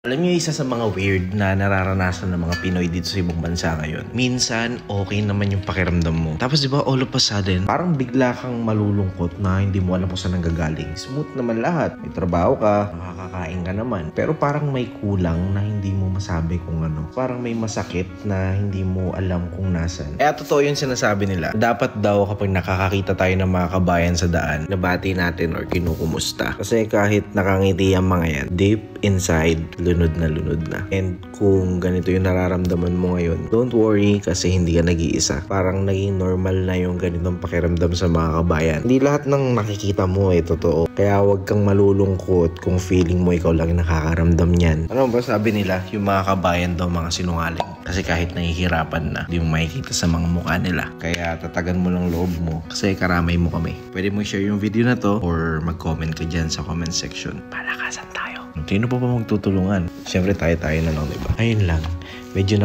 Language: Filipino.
Alam niyo, isa sa mga weird na nararanasan ng mga Pinoy dito sa ibang bansa ngayon. Minsan, okay naman yung pakiramdam mo. Tapos diba, all of a sudden, parang bigla kang malulungkot na hindi mo alam kung saan nanggagaling. Smooth naman lahat. May trabaho ka, nakakakain ka naman. Pero parang may kulang na hindi mo masabi kung ano. Parang may masakit na hindi mo alam kung nasan. Kaya totoo yung sinasabi nila. Dapat daw kapag nakakakita tayo ng mga kabayan sa daan, nabati natin or kinukumusta. Kasi kahit nakangiti ang mga yan, deep inside, lunod na. And kung ganito yung nararamdaman mo ngayon, don't worry kasi hindi ka nag-iisa. Parang naging normal na yung ganitong pakiramdam sa mga kabayan. Hindi lahat ng nakikita mo totoo. Kaya huwag kang malulungkot kung feeling mo ikaw lang yung nakakaramdam niyan. Ano ba sabi nila? Yung mga kabayan daw mga sinungaling. Kasi kahit nahihirapan na, di mo makikita sa mga mukha nila. Kaya tatagan mo lang loob mo kasi karamay mo kami. Pwede mo share yung video na to or mag-comment ka dyan sa comment section. Palakasan tayo. Sino pa magtutulungan? Siyempre tayo na lang, diba? Ayun lang. Medyo